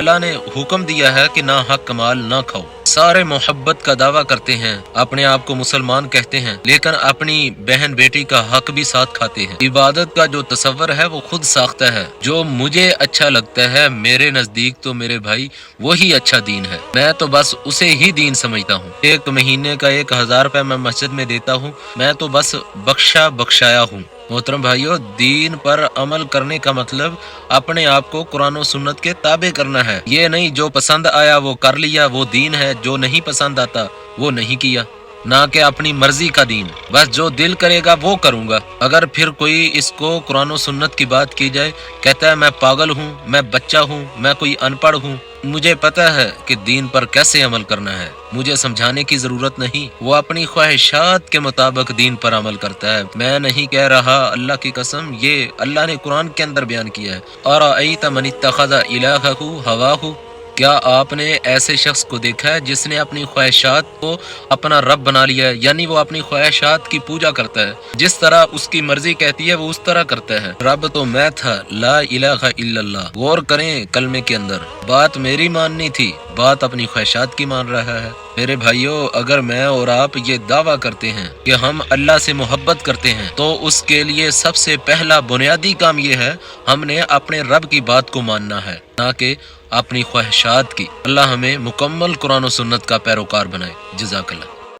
اللہ نے حکم دیا ہے کہ نہ حق مال نہ کھاؤ۔ سارے محبت کا دعویٰ کرتے ہیں، اپنے آپ کو مسلمان کہتے ہیں، لیکن اپنی بہن بیٹی کا حق بھی ساتھ کھاتے ہیں۔ عبادت کا جو تصور ہے وہ خود ساختہ ہے۔ جو مجھے اچھا لگتا ہے میرے نزدیک تو میرے بھائی وہی اچھا دین ہے، میں تو بس اسے ہی دین سمجھتا ہوں۔ ایک مہینے کا 1000 روپے میں مسجد میں دیتا ہوں، میں تو بس بخشایا ہوں۔ محترم بھائیو، دین پر عمل کرنے کا مطلب اپنے آپ کو قرآن و سنت کے تابع کرنا ہے۔ یہ نہیں جو پسند آیا وہ کر لیا وہ دین ہے، جو نہیں پسند آتا وہ نہیں کیا۔ نہ کہ اپنی مرضی کا دین، بس جو دل کرے گا وہ کروں گا۔ اگر پھر کوئی اس کو قرآن و سنت کی بات کی جائے، کہتا ہے میں پاگل ہوں، میں بچہ ہوں، میں کوئی ان پڑھ ہوں۔ مجھے پتا ہے کہ دین پر کیسے عمل کرنا ہے، مجھے سمجھانے کی ضرورت نہیں۔ وہ اپنی خواہشات کے مطابق دین پر عمل کرتا ہے۔ میں نہیں کہہ رہا، اللہ کی قسم یہ اللہ نے قرآن کے اندر بیان کیا ہے، اَرَأَیْتَ مَنِ اتَّخَذَ إِلَٰهَهُ هَوَاهُ۔ کیا آپ نے ایسے شخص کو دیکھا ہے جس نے اپنی خواہشات کو اپنا رب بنا لیا ہے؟ یعنی وہ اپنی خواہشات کی پوجا کرتا ہے، جس طرح اس کی مرضی کہتی ہے وہ اس طرح کرتا ہے۔ رب تو میں تھا، لا الہ الا اللہ۔ غور کریں کلمے کے اندر، بات میری ماننی تھی، بات اپنی خواہشات کی مان رہا ہے۔ میرے بھائیوں، اگر میں اور آپ یہ دعویٰ کرتے ہیں کہ ہم اللہ سے محبت کرتے ہیں تو اس کے لیے سب سے پہلا بنیادی کام یہ ہے ہم نے اپنے رب کی بات کو ماننا ہے، نہ کہ اپنی خواہشات کی۔ اللہ ہمیں مکمل قرآن و سنت کا پیروکار بنائے۔ جزاک اللہ۔